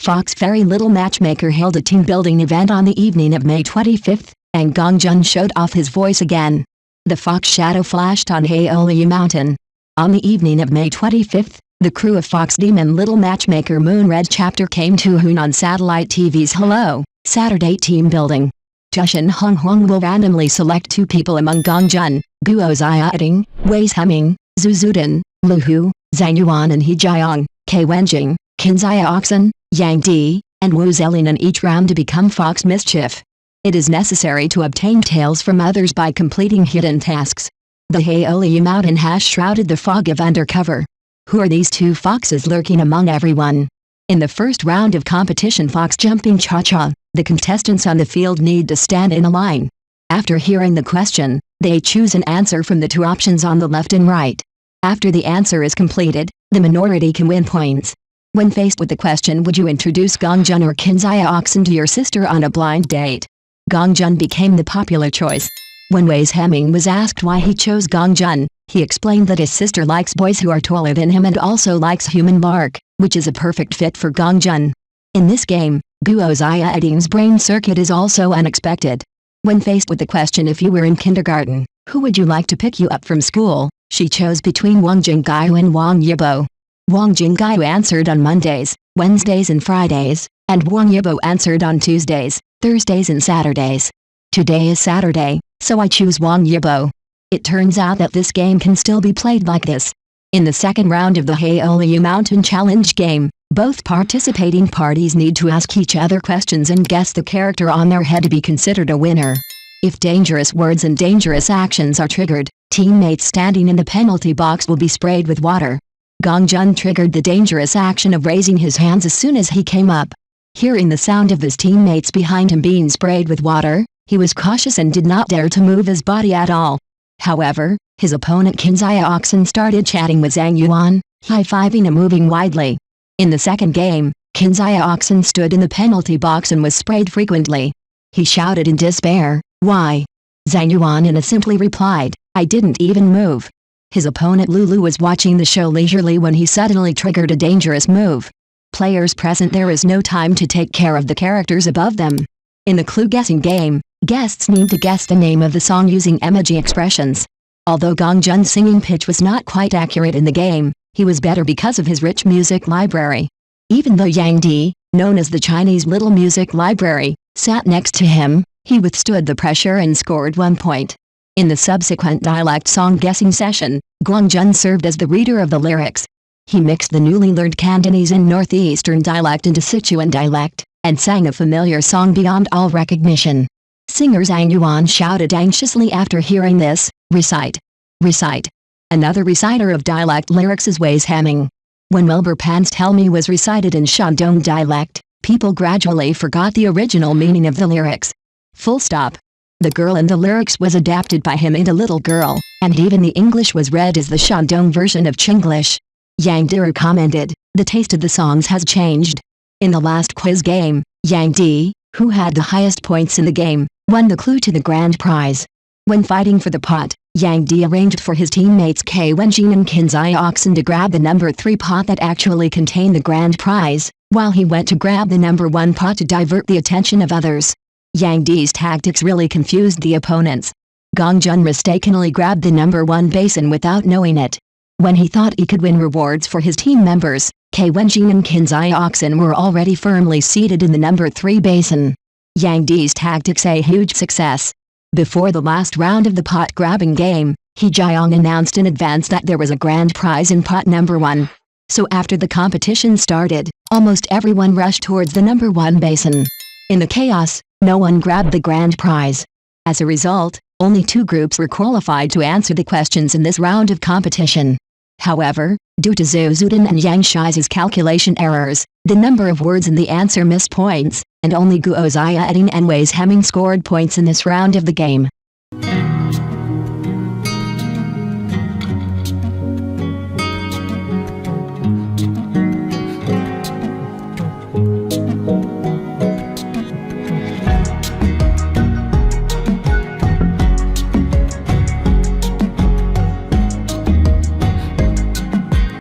Fox Fairy Little Matchmaker held a team-building event on the evening of May 25th, and Gong Jun showed off his voice again. The Fox shadow flashed on Haeoleo Mountain. On the evening of May 25th, the crew of Fox Demon Little Matchmaker Moon Red Chapter came to Hunan Satellite TV's Hello, Saturday team building. Tushin Hong Huang will randomly select 2 people among Gong Jun, Guo Ziating, Wei Hemming, Zhu Zudin, Lu Hu, Zhang Yuan and He Jiang, K Wenjing, Qinzia Oxen, Yang Di, and Wu Zelin in each round to become Fox Mischief. It is necessary to obtain tails from others by completing hidden tasks. The Haeoleo Mountain has shrouded the fog of undercover. Who are these 2 foxes lurking among everyone? In the first round of competition Fox Jumping Cha-Cha, the contestants on the field need to stand in a line. After hearing the question, they choose an answer from the 2 options on the left and right. After the answer is completed, the minority can win points. When faced with the question, would you introduce Gong Jun or Qinzia Oxen to your sister on a blind date? Gong Jun became the popular choice. When Wei Hemming was asked why he chose Gong Jun, he explained that his sister likes boys who are taller than him and also likes human bark, which is a perfect fit for Gong Jun. In this game, Guo Ziating's brain circuit is also unexpected. When faced with the question if you were in kindergarten, who would you like to pick you up from school, she chose between Wang Jingaiu and Wang Yibo. Wang Jingaiu answered on Mondays, Wednesdays and Fridays, and Wang Yibo answered on Tuesdays, Thursdays and Saturdays. Today is Saturday, so I choose Wang Yibo. It turns out that this game can still be played like this. In the second round of the Haeoleo Mountain Challenge game, both participating parties need to ask each other questions and guess the character on their head to be considered a winner. If dangerous words and dangerous actions are triggered, teammates standing in the penalty box will be sprayed with water. Gong Jun triggered the dangerous action of raising his hands as soon as he came up. Hearing the sound of his teammates behind him being sprayed with water, he was cautious and did not dare to move his body at all. However, his opponent Qinzia Oxen started chatting with Zhang Yuan, high-fiving and moving widely. In the second game, Qinzia Oxen stood in the penalty box and was sprayed frequently. He shouted in despair, "Why?" Zhang Yuan innocently replied, "I didn't even move." His opponent Lulu was watching the show leisurely when he suddenly triggered a dangerous move. Players present, there is no time to take care of the characters above them. In the clue-guessing game, guests need to guess the name of the song using emoji expressions. Although Gong Jun's singing pitch was not quite accurate in the game, he was better because of his rich music library. Even though Yang Di, known as the Chinese Little Music Library, sat next to him, he withstood the pressure and scored 1 point. In the subsequent dialect song guessing session, Gong Jun served as the reader of the lyrics. He mixed the newly learned Cantonese and northeastern dialect into Sichuan dialect, and sang a familiar song beyond all recognition. Singer Zhang Yuan shouted anxiously after hearing this, "Recite! Recite!" Another reciter of dialect lyrics is Wei Hemming. When Wilbur Pan's Tell Me was recited in Shandong dialect, people gradually forgot the original meaning of the lyrics. Full stop. The girl in the lyrics was adapted by him into Little Girl, and even the English was read as the Shandong version of Chinglish. Yang Di commented, "The taste of the songs has changed." In the last quiz game, Yang Di, who had the highest points in the game, won the clue to the grand prize. When fighting for the pot, Yang Di arranged for his teammates K Wenjin and Qinzia Oxen to grab the number 3 pot that actually contained the grand prize, while he went to grab the number 1 pot to divert the attention of others. Yang Di's tactics really confused the opponents. Gong Jun mistakenly grabbed the number 1 basin without knowing it. When he thought he could win rewards for his team members, K Wenjin and Qinzia Oxen were already firmly seated in the number 3 basin. Yang Di's tactics a huge success. Before the last round of the pot grabbing game, He Jiang announced in advance that there was a grand prize in pot number 1. So after the competition started, almost everyone rushed towards the number 1 basin. In the chaos, no one grabbed the grand prize. As a result, only 2 groups were qualified to answer the questions in this round of competition. However, due to Zhou Zudin and Yang Shi's calculation errors, the number of words in the answer missed points, and only Guo Ziating and Wei Hemming scored points in this round of the game.